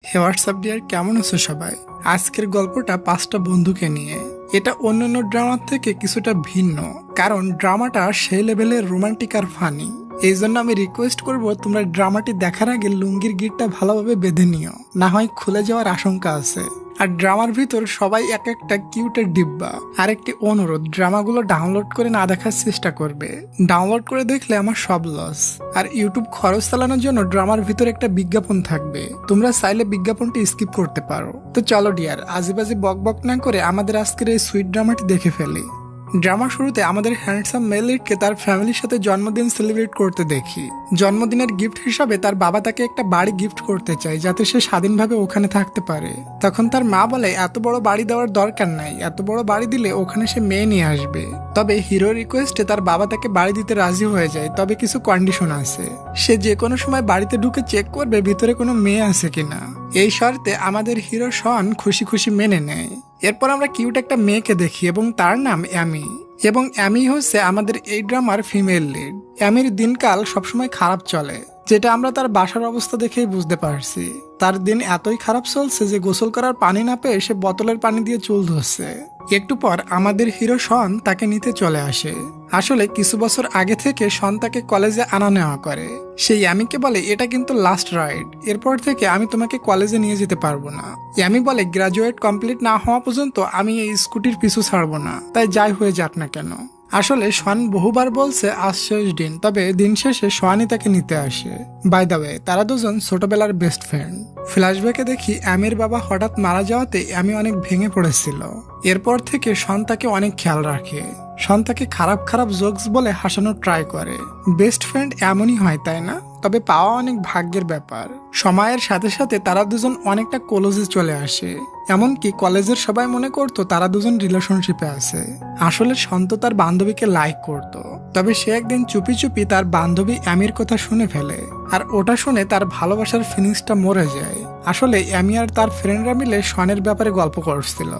হে WhatsApp deer, কেমন আছো সবাই? আজকের গল্পটা 5টা বন্ধুকে নিয়ে। এটা অন্যান্য ড্রামার থেকে কিছুটা ভিন্ন, কারণ ড্রামাটা সেই লেভেলের রোমান্টিক আর ফানি। এই জন্য আমি রিকোয়েস্ট করব, তোমরা ড্রামাটি দেখার আগে লুঙ্গির গিটটা ভালোভাবে বেঁধে নিও, না হয় খুলে যাওয়ার আশঙ্কা আছে। আর ড্রামার ভিতর সবাই এক একটা কিউটের ডিব্বা। আর একটি অনুরোধ, ড্রামাগুলো ডাউনলোড করে না দেখার চেষ্টা করবে। ডাউনলোড করে দেখলে আমার সব লস। আর ইউটিউব খরচ চালানোর জন্য ড্রামার ভিতর একটা বিজ্ঞাপন থাকবে, তোমরা চাইলে বিজ্ঞাপনটি স্কিপ করতে পারো। তো চলো ডিয়ার, আজেবাজে বক বক না করে আমাদের আজকের এই সুইট ড্রামাটি দেখে ফেলি। ড্রামার শুরুতে আমাদের হ্যান্ডসাম মেল লিডকে তার ফ্যামিলির সাথে জন্মদিন সেলিব্রেট করতে দেখি। জন্মদিনের গিফট হিসাবে তার বাবা তাকে একটা বাড়ি গিফট করতে চায়, যাতে সে স্বাধীনভাবে ওখানে থাকতে পারে। তখন তার মা বলে এত বড় বাড়ি দেওয়ার দরকার নাই, এত বড় বাড়ি দিলে ওখানে সে মেয়ে নিয়ে আসবে। তবে হিরো রিকোয়েস্টে তার বাবা তাকে বাড়ি দিতে রাজি হয়ে যায়, তবে কিছু কন্ডিশন আছে। সে যে কোনো সময় বাড়িতে ঢুকে চেক করবে ভিতরে কোনো মেয়ে আছে কিনা। এই শর্তে আমাদের হিরো শন খুশি খুশি মেনে নেয়। এরপর আমরা কিউট একটা মেয়েকে দেখি এবং তার নাম অ্যামি। এবং অ্যামি হচ্ছে আমাদের এই ড্রামার ফিমেল লিড। অ্যামির দিনকাল সবসময় খারাপ চলে, যেটা আমরা তার বাসার অবস্থা দেখেই বুঝতে পারছি। তার দিন এতই খারাপ চলছে যে গোসল করার পানি না পেয়ে সে বোতলের পানি দিয়ে চুল ধুচ্ছে। একটু পর আমাদের হিরো শন তাকে নিতে চলে আসে। আসলে কিছু বছর আগে থেকে শন তাকে কলেজে আনা নেওয়া করে। সেই অ্যামিকে বলে এটা কিন্তু লাস্ট রাইড, এরপর থেকে আমি তোমাকে কলেজে নিয়ে যেতে পারবো না। অ্যামি বলে গ্রাজুয়েট কমপ্লিট না হওয়া পর্যন্ত আমি এই স্কুটির পিছু ছাড়বো না, তাই যাই হয়ে যাক না কেন। আসলে শন বহুবার বলছে আজ শেষ দিন, তবে দিন শেষে শোয়ানি তাকে নিতে আসে। বাই দ্য ওয়ে, তারা দুজন ছোটবেলার বেস্ট ফ্রেন্ড। ফ্ল্যাশব্যাকে দেখি অ্যামির বাবা হঠাৎ মারা যাওয়াতে অ্যামি অনেক ভেঙে পড়েছিল। এরপর থেকে শন তাকে অনেক খেয়াল রাখে। শন তাকে খারাপ খারাপ জোকস বলে হাসানোর ট্রাই করে। বেস্ট ফ্রেন্ড এমনই হয়, তাই না? তবে পাওয়া অনেক ভাগ্যের ব্যাপার। সময়ের সাথে সাথে তারা দুজন অনেকটা ক্লোজে চলে আসে। এমনকি কলেজের সবাই মনে করতো তারা দুজন রিলেশনশিপে আছে। আসলে শন্ত তার বান্ধবীকে লাইক করত, তবে সে একদিন চুপি চুপি তার বান্ধবী অ্যামির কথা শুনে ফেলে। আর ওটা শুনে তার ভালোবাসার ফিলিংসটা মরে যায়। আসলে অ্যামি আর তার ফ্রেন্ডরা মিলে শনের ব্যাপারে গল্প করছিল।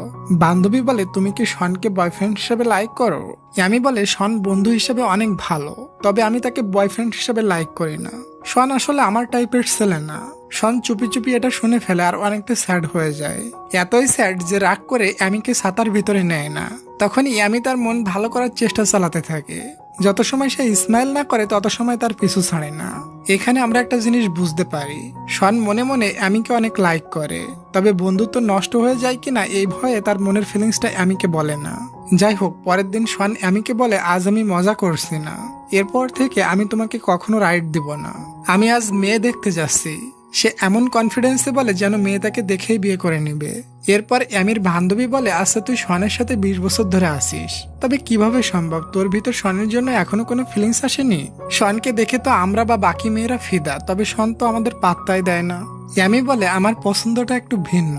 বান্ধবী বলে তুমি কি শনকে বয়ফ্রেন্ড হিসেবে লাইক করো? অ্যামি বলে শন বন্ধু হিসেবে অনেক ভালো, তবে আমি তাকে বয়ফ্রেন্ড হিসেবে লাইক করি না। শন আসলে আমার টাইপের ছেলে না। শন চুপি চুপি এটা শুনে ফেলে আর অনেকটা স্যাড হয়ে যায়। এতই স্যাড যে রাগ করে অ্যামিকে ছাতার ভিতরে নেয় না। তখনই অ্যামি তার মন ভালো করার চেষ্টা চালাতে থাকে। যত সময় সে স্মাইল না করে তত সময় তার পিছু ছাড়ে না। এখানে আমরা একটা জিনিস বুঝতে পারি, শন মনে মনে অ্যামিকে অনেক লাইক করে, তবে বন্ধুত্ব নষ্ট হয়ে যায় কিনা এই ভয়ে তার মনের ফিলিংসটা অ্যামিকে বলে না। যাই হোক, পরের দিন শন অ্যামিকে বলে আজ আমি মজা করছি না, এরপর থেকে আমি তোমাকে কখনো রাইড দিব না, আমি আজ মেয়ে দেখতে যাচ্ছি। সে এমন কনফিডেন্সে বলে যেন মেয়ে তাকে দেখেই বিয়ে করে নিবে। এরপর অ্যামির বান্ধবী বলে আচ্ছা তুই শনের সাথে 20 বছর ধরে আসিস, তবে কিভাবে সম্ভব? তোর ভিতর শনের জন্য এখনো কোনো ফিলিংস আসেনি? শনকে দেখে তো আমরা বা বাকি মেয়েরা ফিদা, তবে শন তো আমাদের পাত্তাই দেয় না। অ্যামি বলে আমার পছন্দটা একটু ভিন্ন।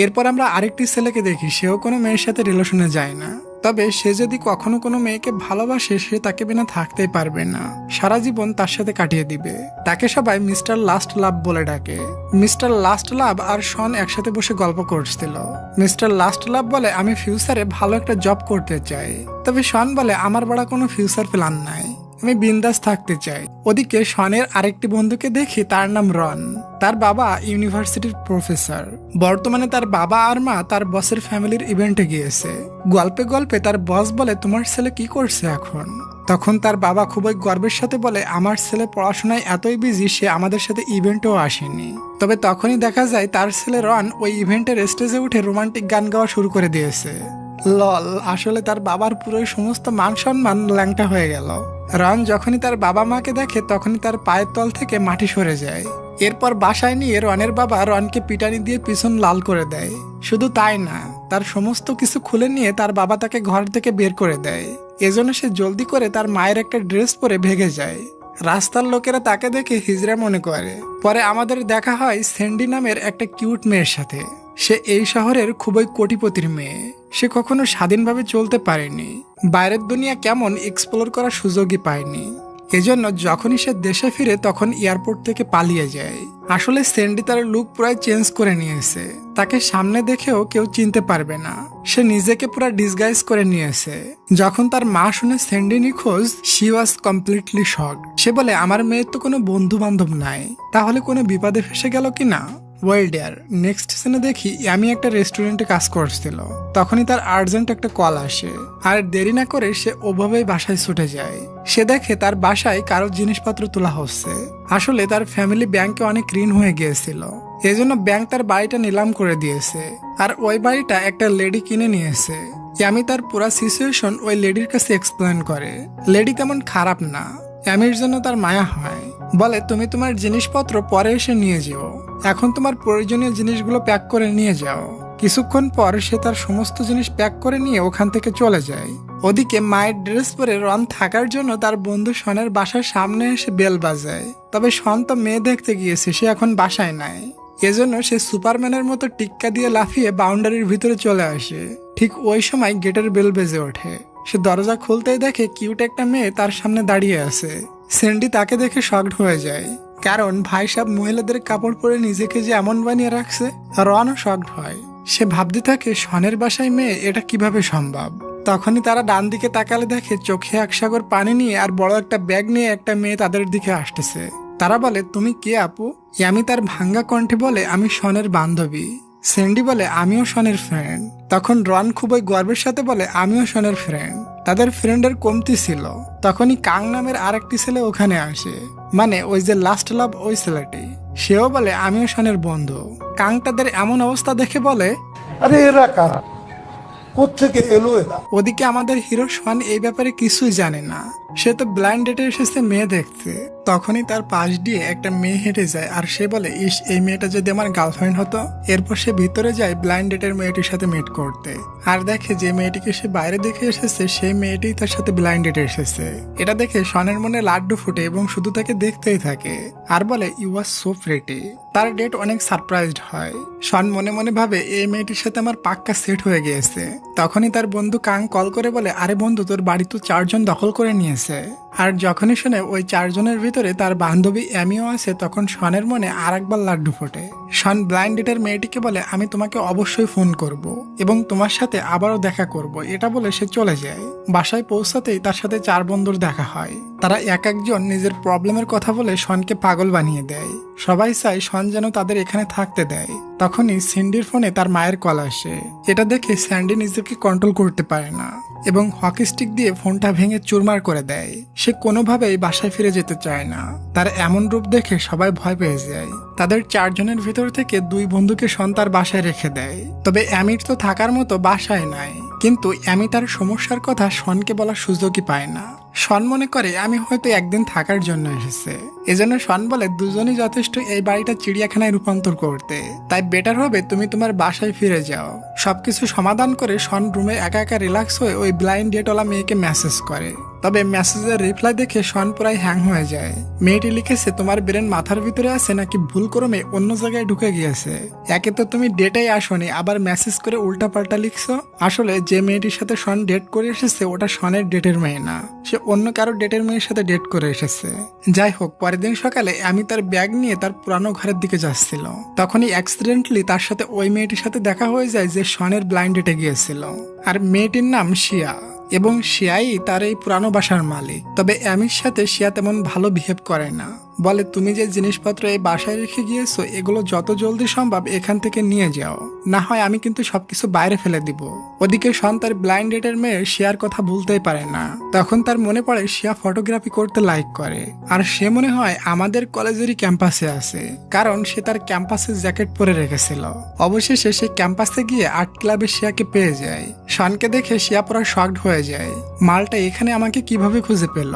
এরপর আমরা আরেকটি ছেলেকে দেখি, সেও কোনো মেয়ের সাথে রিলেশনে যায় না, তবে সে যদি কখনো কোনো মেয়েকে ভালোবাসে সে তাকে বিনা থাকতেই পারবে না, সারা জীবন তার সাথে কাটিয়ে দিবে। তাকে সবাই মিস্টার লাস্ট লাভ বলে ডাকে। মিস্টার লাস্ট লাভ আর শন একসাথে বসে গল্প করছিল। মিস্টার লাস্ট লাভ বলে আমি ফিউচারে ভালো একটা জব করতে চাই, তবে শন বলে আমার বড় কোনো ফিউচার প্ল্যান নাই, আমি বিন্দাস থাকতে চাই। ওদিকে শনের আরেকটি বন্ধুকে দেখি, তার নাম রন। তার বাবা ইউনিভার্সিটির প্রফেসর। বর্তমানে তার বাবা আর মা তার বসের ফ্যামিলির ইভেন্টে গিয়েছে। গল্পে গল্পে তার বস বলে তোমার ছেলে কি করছে এখন? তখন তার বাবা খুবই গর্বের সাথে বলে আমার ছেলে পড়াশোনায় এতই বিজি সে আমাদের সাথে ইভেন্টেও আসেনি। তবে তখনই দেখা যায় তার ছেলে রন ওই ইভেন্টের স্টেজে উঠে রোমান্টিক গান গাওয়া শুরু করে দিয়েছে। লল, আসলে তার বাবার পুরোই সমস্ত মান সম্মান ল্যাংটা হয়ে গেল। রন যখনই তার বাবা মাকে দেখে তখনই তার পায়ের তল থেকে মাটি সরে যায়। এরপর বাসায় নিয়ে রনের বাবা রনকে পিটানি দিয়ে পিছন লাল করে দেয়। শুধু তাই না, তার সমস্ত কিছু খুলে নিয়ে তার বাবা তাকে ঘর থেকে বের করে দেয়। এজন্য সে জলদি করে তার মায়ের একটা ড্রেস পরে ভেগে যায়। রাস্তার লোকেরা তাকে দেখে হিজড়া মনে করে। পরে আমাদের দেখা হয় স্যান্ডি নামের একটা কিউট মেয়ের সাথে। সে এই শহরের খুবই কোটিপতির মেয়ে। সে কখনো স্বাধীনভাবে চলতে পারেনি, বাইরের দুনিয়া কেমন এক্সপ্লোর করার সুযোগই পায়নি। এজন্য যখনই সে দেশে ফিরে তখন এয়ারপোর্ট থেকে পালিয়ে যায়। আসলে স্যান্ডি তার লুক প্রায় চেঞ্জ করে নিয়েছে, তাকে সামনে দেখেও কেউ চিনতে পারবে না। সে নিজেকে পুরো ডিসগাইজ করে নিয়েছে। যখন তার মা শুনে স্যান্ডি নিখোঁজ, শি ওয়াজ কমপ্লিটলি শকড। সে বলে আমার মেয়ের তো কোনো বন্ধু বান্ধব নাই, তাহলে কোনো বিপদে ফেসে গেল কিনা। ওয়েল ডিয়ার, নেক্সট সিনে দেখি আমি একটা রেস্টুরেন্টে কাজ করছিল। তখনই তার আর্জেন্ট একটা কল আসে, আর দেরি না করে সে ওভাবেই বাসায় ছুটে যায়। সে দেখে তার বাসায় কারো জিনিসপত্র তোলা হচ্ছে। আসলে তার ফ্যামিলি ব্যাংকে অনেক ঋণ হয়ে গিয়েছিল, এজন্য ব্যাংক তার বাড়িটা নিলাম করে দিয়েছে, আর ওই বাড়িটা একটা লেডি কিনে নিয়েছে। আমি তার পুরা সিচুয়েশন ওই লেডির কাছে এক্সপ্লেন করে। লেডি তেমন খারাপ না, অ্যামির জন্য তার মায়া হয়। বলে তুমি তোমার জিনিসপত্র পরে এসে নিয়ে যেও, এখন তোমার প্রয়োজনীয় জিনিসগুলো প্যাক করে নিয়ে যাও। কিছুক্ষণ পর সে তার সমস্ত জিনিস প্যাক করে নিয়ে ওখান থেকে চলে যায়। ওদিকে মায়ের ড্রেস পরে রন থাকার জন্য তার বন্ধু শনের বাসার সামনে এসে বেল বাজায়। তবে শন তো মেয়ে দেখতে গিয়েছে, সে এখন বাসায় নাই। এজন্য সে সুপারম্যানের মতো টিক্কা দিয়ে লাফিয়ে বাউন্ডারির ভিতরে চলে আসে। ঠিক ওই সময় গেটের বেল বেজে ওঠে। সে দরজা খুলতেই দেখে কিউট একটা মেয়ে তার সামনে দাঁড়িয়ে আছে। স্যান্ডি তাকে দেখে শকড হয়ে যায়, কারণ ভাই সাহেব মহিলাদের কাপড় পরে নিজেকে যে এমন বানিয়ে রাখছে। রনও শকড হয়। সে ভাবতে থাকে শনের বাসায় মেয়ে, এটা কিভাবে সম্ভব। তখনই তারা ডান দিকে তাকালে দেখে চোখে এক সাগর পানি নিয়ে আর বড় একটা ব্যাগ নিয়ে একটা মেয়ে তাদের দিকে আসতেছে। তারা বলে তুমি কে আপু? আমি তার ভাঙ্গা কণ্ঠে বলে আমি শনের বান্ধবী। স্যান্ডি বলে আমিও শনের ফ্রেন্ড। তখন রন খুবই গর্বের সাথে বলে আমিও শনের ফ্রেন্ড। তাদের ফ্রেন্ডের কমতি ছিল। তখনই কাং নামের আরেকটি ছেলে ওখানে আসে, মানে ওই যে লাস্ট লাভ ওই ছেলেটি। সেও বলে আমিও শনের বন্ধু। কাং তাদের এমন অবস্থা দেখে বলে আরে এরা কারা, কোত্থেকে এলো এরা? ওদিকে আমাদের হিরো শন এই ব্যাপারে কিছুই জানে না। সে তো ব্লাইন্ড ডেটে এসেছে মেয়ে দেখতে। তখনই তার পাশ দিয়ে একটা মেয়ে হেঁটে যায়, আর সে বলে ইস, এই মেয়েটা যদি আমার গার্লফ্রেন্ড হতো। এরপর সে ভিতরে যায় ব্লাইন্ড ডেটের মেয়েটির সাথে মিট করতে, আর দেখে যে মেয়েটিকে সে বাইরে দেখে এসেছে সেই মেয়েটি তার সাথে ব্লাইন্ড ডেটে এসেছে। এটা দেখে শনের মনে লাড্ডু ফুটে এবং শুধু তাকে দেখতেই থাকে, আর বলে ইউ আর সো প্রিটি। তার ডেট অনেক সারপ্রাইজড হয়। শন মনে মনে ভাবে এই মেয়েটির সাথে আমার পাক্কা সেট হয়ে গিয়েছে। তখনই তার বন্ধু কাং কল করে বলে আরে বন্ধু, তোর বাড়ি তো 4 জন দখল করে নিয়েছে। আর যখনই শুনে ওই 4 জনের ভিতরে তার বান্ধবী অ্যামিও আছে, তখন শনের মনে আর একবার লাড্ডু ফোটে। শন ব্লাইন্ড ডেটের মেয়েটিকে বলে আমি তোমাকে অবশ্যই ফোন করব এবং তোমার সাথে আবারও দেখা করব। এটা বলে সে চলে যায়। বাসায় পৌঁছাতেই তার সাথে 4 বন্ধুর দেখা হয়। তারা এক একজন নিজের প্রবলেমের কথা বলে শনকে পাগল বানিয়ে দেয়। সবাই চায় শন যেন তাদের এখানে থাকতে দেয়। তখনই সিন্ডির ফোনে তার মায়ের কল আসে। এটা দেখে স্যান্ডি নিজেকে কন্ট্রোল করতে পারে না এবং হকি স্টিক দিয়ে ফোনটা ভেঙে চুরমার করে দেয়। সে কোনোভাবেই বাসায় ফিরে যেতে চায় না। তার এমন রূপ দেখে সবাই ভয় পেয়ে যায়। তাদের 4 জনের ভিতর থেকে 2 বন্ধুকে শন তার বাসায় রেখে দেয়। তবে অ্যামির তো থাকার মতো বাসায় নাই, কিন্তু অ্যামি তার সমস্যার কথা শনকে বলার সুযোগই পায় না। শন মনে করে আমি হয়তো একদিন থাকার জন্য এসেছে। এজন্য শন বলে দুজনই যথেষ্ট এই বাড়িটা চিড়িয়াখানায় রূপান্তর করতে, তাই বেটার হবে তুমি তোমার বাসায় ফিরে যাও। সবকিছু সমাধান করে শন রুমে একা একা রিল্যাক্স হয়ে ওই ব্লাইন্ড ডেটওয়ালা মেয়েকে মেসেজ করে। তবে মেসেজের রিপ্লাই দেখে শন প্রায় হ্যাং হয়ে যায়। মেয়েটি লিখেছে তোমার ব্রেন মাথার ভিতরে আছে নাকি ভুল ক্রমে অন্য জায়গায় ঢুকে গিয়েছে। একে তো তুমি ডেটেই আসনি, আবার মেসেজ করে উল্টাপাল্টা লিখছো। আসলে যে মেয়েটির সাথে শন ডেট করে এসেছে ওটা শনের ডেটের মেয়ে না, সে অন্য কারো ডেটের মেয়ের সাথে ডেট করে এসেছে। যাই হোক, পরের দিন সকালে আমি তার ব্যাগ নিয়ে তার পুরানো ঘরের দিকে যাচ্ছিল। তখনই অ্যাক্সিডেন্টলি তার সাথে ওই মেয়েটির সাথে দেখা হয়ে যায় যে শনের ব্লাইন্ড ডেটে গিয়েছিল। আর মেয়েটির নাম শিয়া, এবং শিয়াই তার এই পুরানো বাসার মালিক। তবে অ্যামির সাথে শিয়া তেমন ভালো বিহেভ করে না। বলে তুমি যে জিনিসপত্র এই বাসায় রেখে গিয়েছো এগুলো যত জলদি সম্ভব এখান থেকে নিয়ে যাও, না হয় আমি কিন্তু সবকিছু বাইরে ফেলে দিব। ওদিকে শন তার ব্লাইন্ড ডেটের মেয়ে শিয়ার কথা ভুলতেই পারে না। তখন তার মনে পড়ে শিয়া ফটোগ্রাফি করতে লাইক করে, আর সে মনে হয় আমাদের কলেজেরই ক্যাম্পাসে আছে, কারণ সে তার ক্যাম্পাসের জ্যাকেট পরে রেখেছিল। অবশেষে সে ক্যাম্পাসে গিয়ে আর্ট ক্লাবে শিয়াকে পেয়ে যায়। শনকে দেখে শিয়া পুরো শকড হয়ে যায়, মালটা এখানে আমাকে কিভাবে খুঁজে পেল।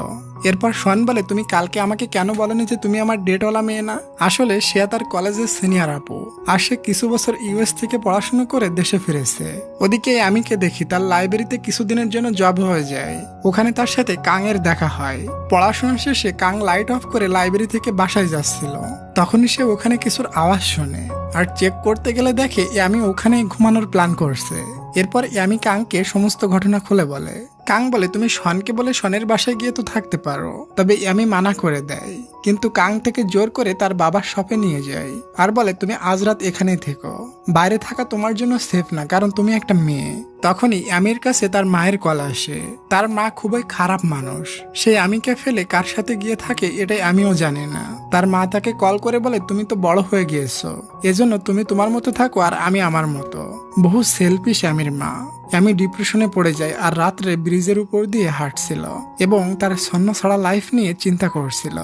এরপর শন বলে তুমি কালকে আমাকে কেন বলনি যে তুমি আমার ডেটওয়ালা মেয়ে না। আসলে সে তার কলেজের সিনিয়র আপু, আর সে কিছু বছর ইউএস থেকে পড়াশোনা করে দেশে ফিরেছে। ওদিকে আমিকে দেখি তার লাইব্রেরিতে কিছুদিনের জন্য জব হয়ে যায়। ওখানে তার সাথে কাং এর দেখা হয়। পড়াশোনা শেষে কাং লাইট অফ করে লাইব্রেরি থেকে বাসায় যাচ্ছিল। তখনই সে ওখানে কিছুর আওয়াজ শোনে, আর চেক করতে গেলে দেখে আমি ওখানেই ঘুমানোর প্ল্যান করছে। এরপর আমি কাংকে সমস্ত ঘটনা খুলে বলে। কাং বলে তুমি শনকে বলে শনের বাসায় গিয়ে তো থাকতে পারো। তবে আমি মানা করে দেয়, কিন্তু কাং থেকে জোর করে তার বাবার শপে নিয়ে যায় আর বলে তুমি আজ রাত এখানেই থেকো। বাইরে থাকা তোমার জন্য সেফ না, কারণ তুমি একটা মেয়ে। তখনই অ্যামির কাছে তার মায়ের কল আসে। তার মা খুবই খারাপ মানুষ, সে অ্যামিকে ফেলে কার সাথে গিয়ে থাকে এটাই আমিও জানি না। তার মা তাকে কল করে বলে, তুমি তো বড় হয়ে গিয়েছো, এজন্য তুমি তোমার মতো থাকো আর আমি আমার মতো। বহু সেলফিশ অ্যামির মা। অ্যামি ডিপ্রেশনে পড়ে যায় আর রাত্রে ব্রিজের উপর দিয়ে হাঁটছিল এবং তার ছন্ন ছাড়া লাইফ নিয়ে চিন্তা করছিল।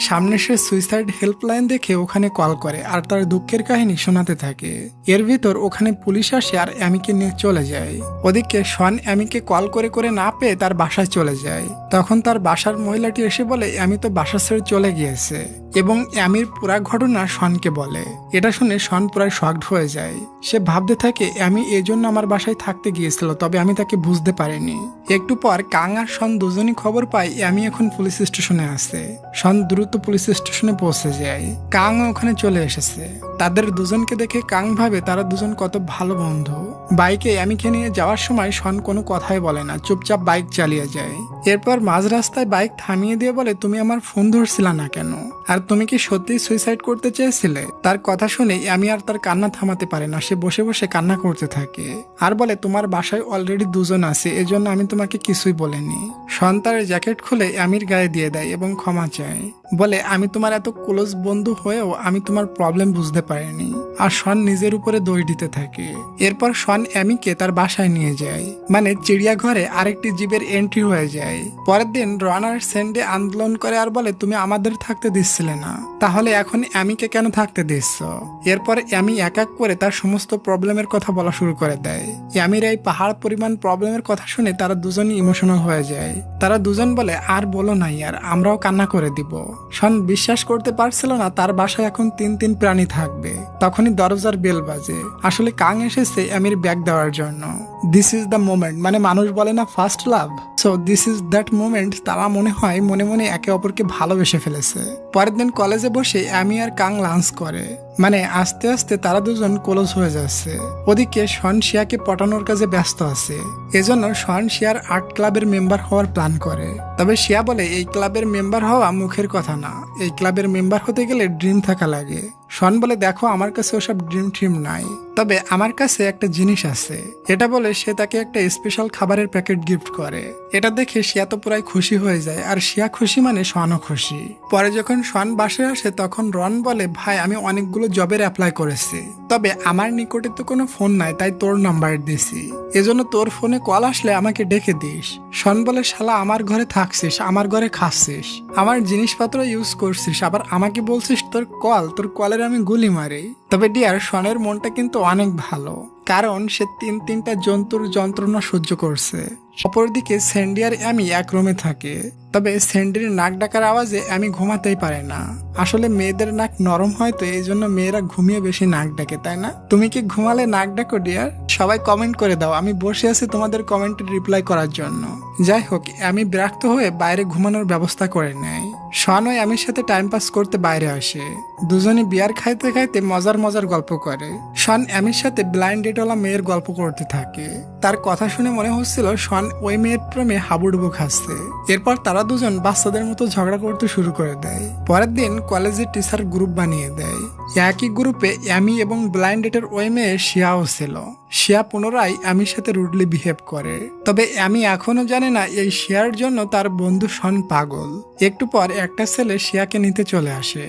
সামনে সে সুইসাইড হেল্পলাইন দেখে ওখানে কল করে আর তার দুঃখের কাহিনী শোনাতে থাকে। এর ভিতর ওখানে পুলিশ আসে আর অ্যামিকে নিয়ে চলে যায়। ওদিকে শন অ্যামিকে কল করে করে না পেয়ে তার বাসায় চলে যায়। তখন তার বাসার মহিলাটি এসে বলে অ্যামি তো বাসা ছেড়ে চলে গিয়েছে এবং অ্যামির পুরা ঘটনা শনকে বলে। এটা শুনে শন পুরাই শকড হয়ে যায়। সে ভাবতে থাকে অ্যামি এজন্য আমার বাসায় থাকতে গিয়েছিল, তবে আমি তাকে বুঝতে পারিনি। একটু পর কাং আর শন দুজনই খবর পায় অ্যামি এখন পুলিশ স্টেশনে আছে। শন দ্রুত পুলিশ স্টেশনে পৌঁছে যায়। কাং ওখানে চলে এসেছে। তাদের দুজনকে দেখে কাং ভাবে তারা দুজন কত ভালো বন্ধু। বাইকে অ্যামিকে নিয়ে যাওয়ার সময় শন কোনো কথাই বলে না, চুপচাপ বাইক চালিয়ে যায়। এরপর মাঝ রাস্তায় বাইক থামিয়ে দিয়ে বলে, তুমি আমার ফোন ধরছিল না কেন, আর তুমি কি সত্যিই সুইসাইড করতে চেয়েছিলে? তার কথা শুনে অ্যামি আর তার কান্না থামাতে পারে না। সে বসে বসে কান্না করতে থাকে আর বলে, তোমার বাসায় অলরেডি দুজন আছে, এজন্য আমি তোমাকে কিছুই বলিনি। শন তার জ্যাকেট খুলে অ্যামির গায়ে দিয়ে দেয় এবং ক্ষমা চায়। বলে, আমি তোমার এত ক্লোজ বন্ধু হয়েও আমি তোমার প্রবলেম বুঝতে পারিনি। আর শন নিজের উপরে দোষ দিতে থাকে। এরপর শন অ্যামিকে তার বাসায় নিয়ে যায়, মানে চিড়িয়াঘরে আরেকটি জীবের এন্ট্রি হয়ে যায়। পরের দিন রনার সেন্ডে আন্দোলন করে আর বলে, তুমি আমাদের থাকতে দিচ্ছিলে না, তাহলে এখন অ্যামিকে কেন থাকতে দিচ্ছ? এরপর অ্যামি এক এক করে তার সমস্ত প্রবলেমের কথা বলা শুরু করে দেয়। অ্যামির এই পাহাড় পরিমাণ প্রবলেমের কথা শুনে তারা দুজনই ইমোশনাল হয়ে যায়। তারা দুজন বলে, আর বলো না ইয়ার, আমরাও কান্না করে দিব। শন বিশ্বাস করতে পারছিল না তার বাসায় এখন তিন প্রাণী থাকবে। তখনই দরজার বেল বাজে। আসলে কাং এসেছে অ্যামির ব্যাগ দেওয়ার জন্য। দিস ইজ দ্য মোমেন্ট, মানে মানুষ বলে না first love, so this is that moment. তারা মনে হয় মনে মনে একে অপরকে ভালোবেসে ফেলেছে। পরের দিন কলেজে বসে অ্যামি আর কাং লাঞ্চ করে, মানে আস্তে আস্তে তারা দুজন ক্লোজ হয়ে যাচ্ছে। ওদিকে শন শিয়াকে পটানোর কাজে ব্যস্ত আছে, এজন্য শন শিয়ার আর্ট ক্লাবের মেম্বার হওয়ার প্ল্যান করে। তবে শিয়া বলে, এই ক্লাবের মেম্বার হওয়া মুখের কথা না, এই ক্লাবের মেম্বার হতে গেলে ড্রিম থাকা লাগে। শন বলে, দেখো আমার কাছে ওসব ড্রিম নাই, তবে আমার কাছে একটা জিনিস আছে। এটা বলে সে তাকে একটা স্পেশাল খাবারের প্যাকেট গিফট করে। এটা দেখে শিয়া তো পুরাই খুশি হয়ে যায়, আর শিয়া খুশি মানে শনও খুশি। পরে যখন শন বাসায় আসে তখন রন বলে, ভাই আমি অনেকগুলো জবের অ্যাপ্লাই করেছি, তবে আমার নিকটে তো কোনো ফোন নাই, তাই তোর নাম্বার দিছি, এজন্য তোর ফোনে কল আসলে আমাকে ডেকে দিস। শন বলে, শালা আমার ঘরে থাকছিস, আমার ঘরে খাচ্ছিস, আমার জিনিসপত্র ইউজ করছিস, আবার আমাকে বলছিস তোর কলের আমি গুলি মারি। তবে ডিয়ার, শনের মনটা কিন্তু অনেক ভালো, কারণ সে তিনটা জন্তুর যন্ত্রণা সহ্য করছে। অপরদিকে স্যান্ডি আর অ্যামি এক রুমে থাকে। তবে স্যান্ডির নাক ডাকার আওয়াজে অ্যামি ঘুমাতেই পারে না। আসলে মেয়েদের নাক নরম হয় তো, এই জন্য মেয়েরা ঘুমিয়ে বেশি নাক ডাকে, তাই না? তুমি কি ঘুমালে নাক ডাকো ডিয়ার? সবাই কমেন্ট করে দাও, আমি বসে আছি তোমাদের কমেন্টের রিপ্লাই করার জন্য। যাই হোক, অ্যামি বিরক্ত হয়ে বাইরে ঘুমানোর ব্যবস্থা করে নেয়। শন ও অ্যামির সাথে টাইম পাস করতে বাইরে আসে। দুজনে বিয়ার খাইতে খাইতে মজার গল্প করে। শন অ্যামির সাথে ব্লাইন্ড ডেটওয়ালা মেয়ের গল্প করতে থাকে। তার কথা শুনে মনে হচ্ছিল শন ওই মেয়ের প্রেমে হাবুডুবু খাচ্ছে। এরপর তারা দুজন বাচ্চাদের মতো ঝগড়া করতে শুরু করে দেয়। পরের দিন কলেজের টিচার গ্রুপ বানিয়ে দেয়। একই গ্রুপে অ্যামি এবং ব্লাইন্ড ডেটের ওই মেয়ে শিয়াও ছিল। শিয়া পুনরায় অ্যামির সাথে রুডলি বিহেভ করে। তবে অ্যামি এখনো জানে না এই শিয়ার জন্য তার বন্ধু শন পাগল। একটু পর একটা ছেলে শিয়াকে নিতে চলে আসে।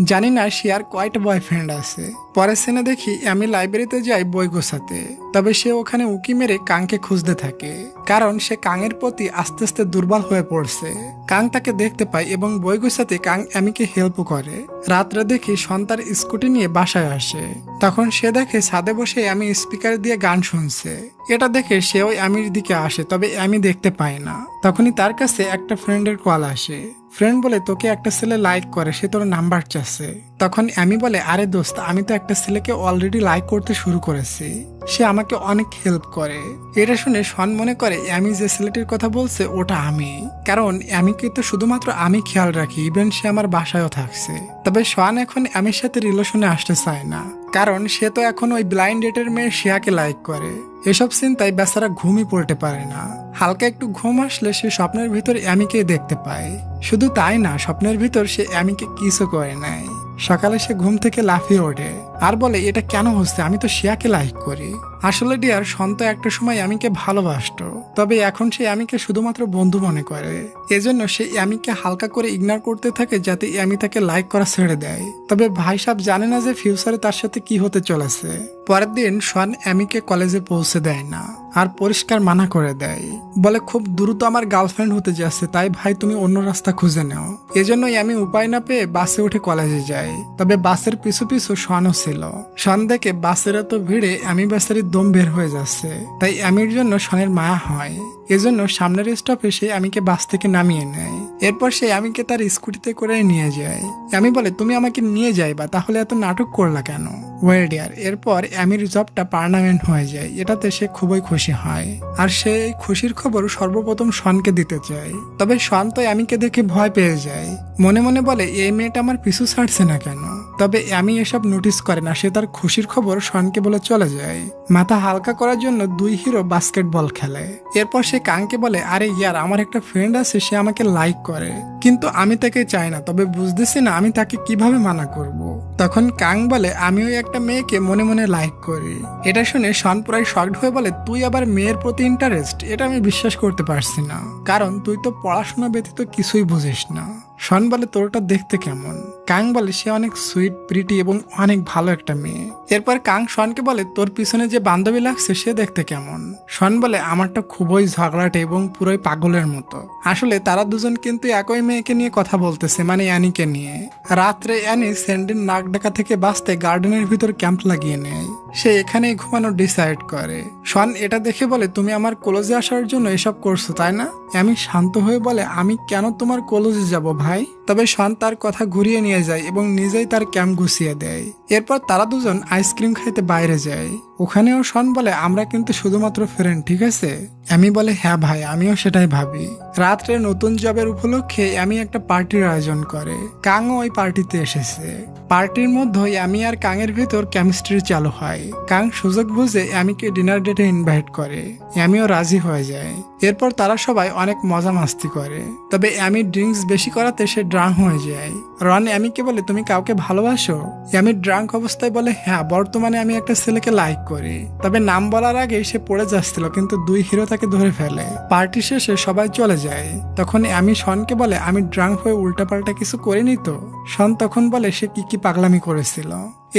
জানি না শিয়ার কয়টা বয়ফ্রেন্ড আছে। পরের সিনে দেখি অ্যামি লাইব্রেরিতে যায় বই গোছাতে। তবে সে ওখানে উকি মেরে কাংকে খুঁজতে থাকে, কারণ সে কাংয়ের প্রতি আস্তে আস্তে দুর্বল হয়ে পড়ছে। কাং তাকে দেখতে পায় এবং বই গোছাতে কাং অ্যামিকে হেল্প করে। রাত্রে দেখি সন্তার স্কুটি নিয়ে বাসায় আসে। তখন সে দেখে ছাদে বসে অ্যামি স্পিকার দিয়ে গান শুনছে। এটা দেখে সেও অ্যামির দিকে আসে, তবে অ্যামি দেখতে পায় না। তখনই তার কাছে একটা ফ্রেন্ডের কল আসে। ফ্রেন্ড বলে, তোকে একটা ছেলে লাইক করে, সে তোর নাম্বার চাচ্ছে। তখন অ্যামি বলে, আরে দোস্ত, আমি তো একটা ছেলেকে অলরেডি লাইক করতে শুরু করেছি, সে আমাকে অনেক হেল্প করে। এটা শুনে শন মনে করে অ্যামি যে ছেলেটির কথা বলছে ওটা আমি, কারণ অ্যামিকে তো শুধুমাত্র আমি খেয়াল রাখি, ইভেন সে আমার বাসায়ও থাকছে। তবে শন এখন অ্যামির সাথে রিলেশনে আসতে চায় না, কারণ সে তো এখন ওই ব্লাইন্ড ডেটের মেয়ে শিয়াকে লাইক করে। এসব চিন্তায় বেচারা ঘুমই পড়তে পারে না। হালকা একটু ঘুম আসলে সে স্বপ্নের ভিতর অ্যামিকে দেখতে পায়। শুধু তাই না, স্বপ্নের ভিতর সে অ্যামিকে কিসও করে নেয়। সকালে সে ঘুম থেকে লাফিয়ে ওঠে আর বলে এটা কেন হচ্ছে, আমি তো শিয়াকে লাইক করি। আসলে ডিয়ার শন তো একটা সময় অ্যামিকে ভালোবাসতো, তবে এখন সে অ্যামিকে শুধুমাত্র বন্ধু মনে করে। এজন্য সে অ্যামিকে হালকা করে ইগনোর করতে থাকে যাতে অ্যামি তাকে লাইক করা ছেড়ে দেয়। তবে ভাই সাহেব জানে না যে ফিউচারে তার সাথে কি হতে চলেছে। পরের দিন শন অ্যামিকে কলেজে পৌঁছে দেয় না আর পরিষ্কার মানা করে দেয়, বলে খুব দ্রুত আমার গার্লফ্রেন্ড হতে যাচ্ছে, তাই ভাই তুমি অন্য রাস্তা খুঁজে নাও। এজন্যই আমি উপায় না পেয়ে বাসে উঠে কলেজে যাই। তবে বাসের পিছু পিছু শনও ছিল। শন দেখে বাসের এত ভিড়ে অ্যামি বাসের দম বের হয়ে যাচ্ছে, তাই অ্যামির জন্য শনের মায়া হয়। এজন্য সামনের স্টপে সে অ্যামিকে বাস থেকে নামিয়ে নেয়। এরপর সে অ্যামিকে তার স্কুটিতে করে নিয়ে যায়। অ্যামি বলে তুমি আমাকে নিয়ে যাইবা, তাহলে এত নাটক করলা কেন? ওয়েল ডিয়ার, এরপর অ্যামির জবটা পার্মানেন্ট হয়ে যায়, এটাতে সে খুবই খুশি হয়। আর সে এই খুশির খবর সর্বপ্রথম শনকে দিতে চায়। তবে শন তো অ্যামিকে দেখে ভয় পেয়ে যায়, মনে মনে বলে এই মেয়েটা আমার পিছু ছাড়ছে না কেন। তবে অ্যামি এসব নোটিস করে না, সে তার খুশির খবর শনকে বলে চলে যায়। মাথা হালকা করার জন্য দুই হিরো বাস্কেটবল খেলে। এরপর সে কাংকে বলে আরে ইয়ার, আমার একটা ফ্রেন্ড আছে, সে আমাকে লাইক করে, কিন্তু আমি তাকে চাই না, তবে বুঝতেছি না আমি তাকে কিভাবে মানা করব। তখন কাং বলে আমিও একটা মেয়েকে মনে মনে লাইক করি। এটা শুনে শন প্রায় শকড হয়ে বলে তুই আবার মেয়ের প্রতি ইন্টারেস্ট? এটা আমি বিশ্বাস করতে পারছি না, কারণ তুই তো পড়াশোনা ব্যতীত কিছুই বুঝিস না। শন বলে তোরটা দেখতে কেমন? কাং বলে সে অনেক সুইট, প্রিটি এবং অনেক ভালো একটা মেয়ে। এরপর কাং শনকে বলে তোর পিছনে যে বান্ধবী লাগছে সে দেখতে কেমন? শন বলে আমারটা খুবই ঝগড়াটে এবং পুরোই পাগলের মতো। আসলে তারা দুজন কিন্তু একই মেয়েকে নিয়ে কথা বলতেছে, মানে অ্যানিকে নিয়ে। রাত্রে অ্যানি স্যান্ডির নাক ডাকা থেকে বাঁচতে গার্ডেনের ভিতর ক্যাম্প লাগিয়ে নেয়। সে এখানেই ঘুমানো ডিসাইড করে। শন এটা দেখে বলে তুমি আমার কলেজে আসার জন্য এসব করছো তাই না? আমি শান্ত হয়ে বলে আমি কেন তোমার কলেজে যাব ভাই? তবে শন তার কথা ঘুরিয়ে নিয়ে যায় এবং নিজেই তার ক্যাম্প গুছিয়ে দেয়। এরপর তারা দুজন আইসক্রিম খাইতে বাইরে যায়। ওখানেও শন বলে আমরা কিন্তু শুধুমাত্র ফ্রেন্ড, ঠিক আছে? আমি বলে হ্যাঁ ভাই, আমিও সেটাই ভাবি। রাত্রে নতুন জবের উপলক্ষে আমি একটা পার্টির আয়োজন করে। কাংও ওই পার্টিতে এসেছে। পার্টির মধ্যে আমি আর কাংয়ের ভিতর কেমিস্ট্রি চালু হয়। কাং সুযোগ বুঝে অ্যামিকে ডিনার ডেটে ইনভাইট করে। অ্যামিও রাজি হয়ে যায়। এরপর তারা সবাই অনেক মজা মাস্তি করে। তবে অ্যামি ড্রিঙ্কস বেশি করাতে সে ড্রাঙ্ক হয়ে যায়। রন অ্যামিকে বলে তুমি কাউকে ভালোবাসো? অ্যামি ড্রাঙ্ক অবস্থায় বলে হ্যাঁ, বর্তমানে আমি একটা ছেলেকে লাইক করি। তবে নাম বলার আগে সে পড়ে যাচ্ছিল, কিন্তু দুই হিরো তাকে ধরে ফেলে। পার্টি শেষে সবাই চলে যায়। তখন অ্যামি শনকে বলে আমি ড্রাঙ্ক হয়ে উল্টাপাল্টা কিছু করিনি তো? শন তখন বলে সে কি কি পাগলামি করেছিল।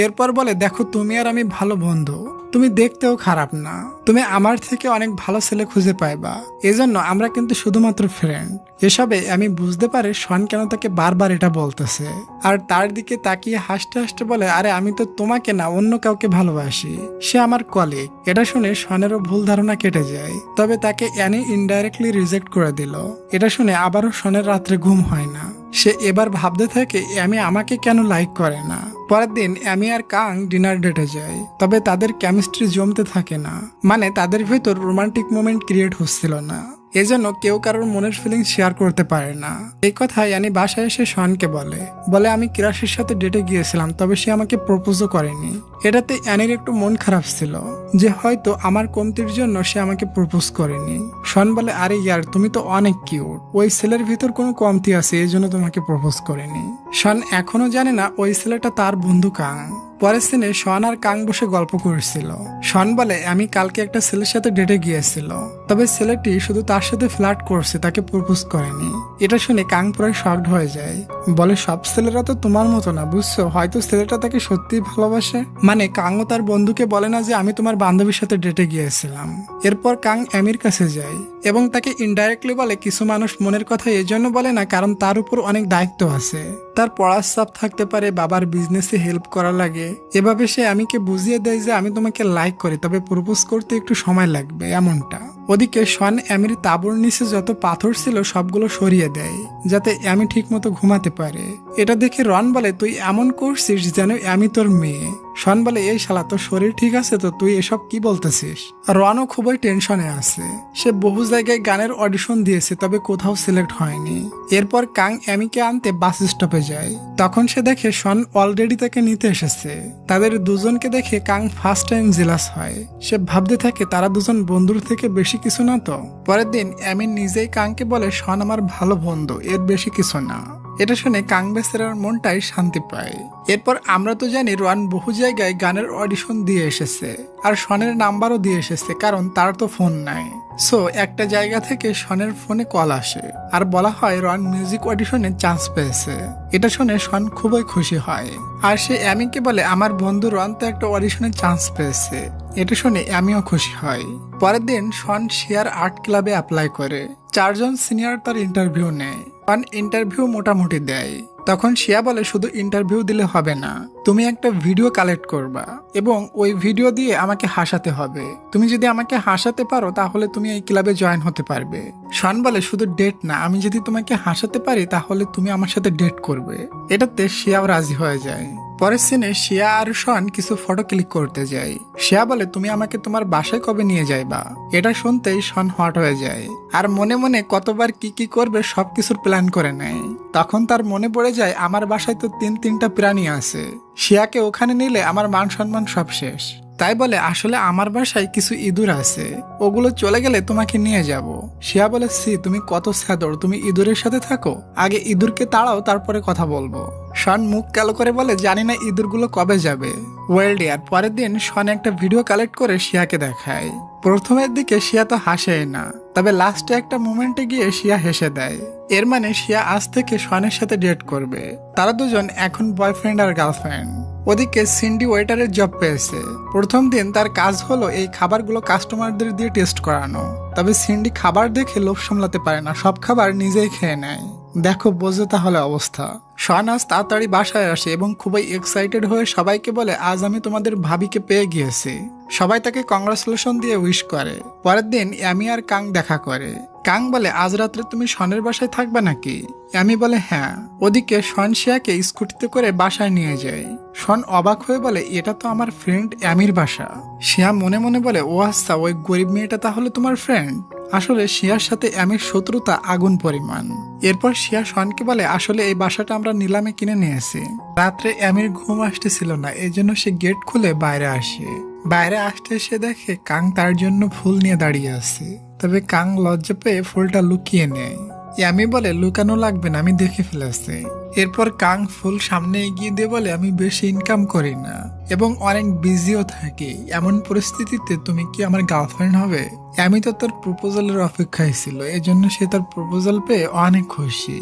এরপর বলে দেখো তুমি আর আমি ভালো বন্ধু, তুমি দেখতেও খারাপ না, তুমি আমার থেকে অনেক ভালো ছেলে খুঁজে পাইবা, এজন্য আমরা কিন্তু শুধুমাত্র ফ্রেন্ড। এসবে আমি বুঝতে পারি শন কেন তাকে বারবার এটা বলতেছে। আর তার দিকে তাকিয়ে হাসতে হাসতে বলে আরে আমি তো তোমাকে না অন্য কাউকে ভালোবাসি, সে আমার কলিগ। এটা শুনে শনেরও ভুল ধারণা কেটে যায়। তবে তাকে অ্যানি ইনডাইরেক্টলি রিজেক্ট করে দিল। এটা শুনে আবারও শনের রাত্রে ঘুম হয় না। সে এবার ভাবতে থাকে অ্যামি আমাকে কেন লাইক করে না। পরের দিন অ্যামি আর কাং ডিনার ডেটে যায়। তবে তাদের কেমিস্ট্রি জমতে থাকে না, মানে তাদের ভেতর রোমান্টিক মোমেন্ট ক্রিয়েট হচ্ছিল না। এজন্য কেউ কারোর মনের ফিলিংস শেয়ার করতে পারে না। এই কথা অ্যানি বাসায় এসে শনকে বলে আমি ক্রাশের সাথে ডেটে গিয়েছিলাম, তবে সে আমাকে প্রপোজও করেনি। এটাতে অ্যানির একটু মন খারাপ ছিল যে হয়তো আমার কমতির জন্য সে আমাকে প্রপোজ করেনি। শন বলে আরে ইয়ার তুমি তো অনেক কিউট, ওই ছেলের ভিতর কোনো কমতি আছে এই জন্য তোমাকে প্রপোজ করেনি। শন এখনো জানে না ওই ছেলেটা তার বন্ধু কাং। পরের সিনে শন আর কাং বসে গল্প করছিল। শন বলে আমি কালকে একটা ছেলের সাথে ডেটে গিয়েছিল, তবে ছেলেটি শুধু তার সাথে ফ্লার্ট করছে, তাকে প্রপোজ করেনি। এটা শুনে কাং পুরো শকড হয়ে যায়। বলে সব ছেলেরা তো তোমার মতো না, বুঝছো, হয়তো ছেলেটা তাকে সত্যিই ভালোবাসে। মানে কাংও তার বন্ধুকে বলে না যে আমি তোমার বান্ধবীর সাথে ডেটে গিয়েছিলাম। এরপর কাং অ্যামির কাছে যায় এবং তাকে ইনডাইরেক্টলি বলে কিছু মানুষ মনের কথা এজন্য বলে না কারণ তার উপর অনেক দায়িত্ব আছে, তার পড়ার চাপ থাকতে পারে, বাবার বিজনেসে হেল্প করা লাগে। এভাবে সে আমিকে বুঝিয়ে দেয় যে আমি তোমাকে লাইক করি, তবে প্রপোজ করতে একটু সময় লাগবে এমনটা। ওদিকে শন অ্যামির তাঁবুর নিচে যত পাথর ছিল সবগুলো সরিয়ে দেয় যাতে অ্যামি ঠিক মতো ঘুমাতে পারে। এটা দেখে রন বলে তুই এমন করছিস যেন অ্যামি তোর মেয়ে। শন বলে এই শালা তোর শরীর ঠিক আছে তো, তুই এসব কি বলতেছিস? রনও খুবই টেনশনে আছে। সে বহু জায়গায় গানের অডিশন দিয়েছে, তবে কোথাও সিলেক্ট হয়নি। এরপর কাং অ্যামিকে আনতে বাস স্টপে যায়। তখন সে দেখে শন অলরেডি তাকে নিতে এসেছে। তাদের দুজনকে দেখে কাং ফার্স্ট টাইম জেলাস হয়। সে ভাবতে থাকে তারা দুজন বন্ধুর থেকে বেশি কিছু না তো। পরের দিন অ্যামি নিজেই কাংকে বলে শন আমার ভালো বন্ধু, এর বেশি কিছু না। এটা শুনে কাং বেচারার মনটাই শান্তি পায়। এরপর আমরা তো জানি রোয়ান বহু জায়গায় গানের অডিশন দিয়ে এসেছে আর শনের নাম্বারও দিয়ে এসেছে, কারণ তার তো ফোন নাই। সো একটা জায়গা থেকে শনের ফোনে কল আসে আর বলা হয় রন মিউজিক অডিশনে চান্স পেয়েছে। এটা শুনে শন খুবই খুশি হয় আর সে অ্যামিকে বলে আমার বন্ধু রন তো একটা অডিশনে চান্স পেয়েছে। এটা শুনে অ্যামিও খুশি হয়। পরের দিন শন শিয়ার আর্ট ক্লাবে অ্যাপ্লাই করে। 4 জন সিনিয়র তার ইন্টারভিউ নেয়। শন ইন্টারভিউ মোটামুটি দেয়। তখন শিয়া বলে শুধু ইন্টারভিউ দিলে হবে না, তুমি একটা ভিডিও কালেক্ট করবা এবং ওই ভিডিও দিয়ে আমাকে হাসাতে হবে। তুমি যদি আমাকে হাসাতে পারো তাহলে তুমি এই ক্লাবে জয়েন হতে পারবে। শন বলে শুধু ডেট না, আমি যদি তোমাকে হাসাতে পারি তাহলে তুমি আমার সাথে ডেট করবে। এটাতে শিয়াও রাজি হয়ে যায়। পরের সিনে শিয়া আর শন কিছু ফটো ক্লিক করতে যায়। শিয়া বলে তুমি আমাকে তোমার বাসায় কবে নিয়ে যাইবা। এটা শুনতেই শন হট হয়ে যায় আর মনে মনে কতবার কি কি করবে সবকিছুর প্ল্যান করে নেয়। তখন তার মনে পড়ে যায় আমার বাসায় তো 3টা প্রাণী আছে, শিয়াকে ওখানে নিলে আমার মান সম্মান সব শেষ। তাই বলে আসলে আমার বাসায় কিছু ইঁদুর আছে, ওগুলো চলে গেলে তোমাকে নিয়ে যাব। শিয়া বলে সি তুমি কত স্যাদর, তুমি ইঁদুরের সাথে থাকো, আগে ইঁদুরকে তাড়াও তারপরে কথা বলবো। শন মুখ কালো করে বলে জানি না ইঁদুরগুলো কবে যাবে। Well dear. পরের দিন শন একটা ভিডিও কালেক্ট করে শিয়াকে দেখায়। প্রথমের দিকে শিয়া তো হাসেই না, তবে লাস্টে একটা মোমেন্টে গিয়ে শিয়া হেসে দেয়। এর মানে শিয়া আজ থেকে শনের সাথে ডেট করবে। তারা দুজন এখন বয়ফ্রেন্ড আর গার্লফ্রেন্ড। ওদিকে সিন্ডি ওয়েটারের জব পেয়েছে। প্রথম দিন তার কাজ হলো এই খাবারগুলো কাস্টমারদের দিয়ে টেস্ট করানো। তবে সিন্ডি খাবার দেখে লোভ সামলাতে পারে না, সব খাবার নিজেই খেয়ে নেয়। দেখো বোঝো তাহলে অবস্থা। শন আজ তাড়াতাড়ি বাসায় আসে এবং খুবই এক্সাইটেড হয়ে সবাইকে বলে আজ আমি তোমাদের ভাবিকে পেয়ে গিয়েছি। সবাই তাকে কংগ্রাচুলেশন দিয়ে উইশ করে। পরের দিন অ্যামি আর কাং দেখা করে। কাং বলে আজ রাত্রে তুমি শনের বাসায় থাকবে নাকি। অ্যামি বলে হ্যাঁ। ওদিকে শন শিয়াকে স্কুটিতে করে বাসায় নিয়ে যায়। শন অবাক হয়ে বলে এটা তো আমার ফ্রেন্ড অ্যামির বাসা। শিয়া মনে মনে বলে ও আচ্ছা, ওই গরিব মেয়েটা তাহলে তোমার ফ্রেন্ড। আসলে শিয়ার সাথে অ্যামির শত্রুতা আগুন পরিমাণ। এরপর শিয়া শনকে বলে আসলে এই বাসাটা আমরা নিলামে কিনে নিয়েছি। রাত্রে অ্যামির ঘুম আসতেছিল না, এই জন্য সে গেট খুলে বাইরে আসে। বাইরে আসতে সে দেখে কাং তার জন্য ফুল নিয়ে দাঁড়িয়ে আছে। তবে কাং লজ্জা পেয়ে ফুলটা লুকিয়ে নেয়। অ্যামি বলে লুকানো লাগবে না, আমি দেখে ফেলেছি। এরপর কাং ফুল সামনে এগিয়ে দিয়ে বলে আমি বেশি ইনকাম করি না এবং অনেক বিজিও থাকি, এমন পরিস্থিতিতে তুমি কি আমার গার্লফ্রেন্ড হবে। অ্যামি তো তার প্রপোজালের অপেক্ষায় ছিল, এজন্য সে তার প্রপোজাল পেয়ে অনেক খুশি।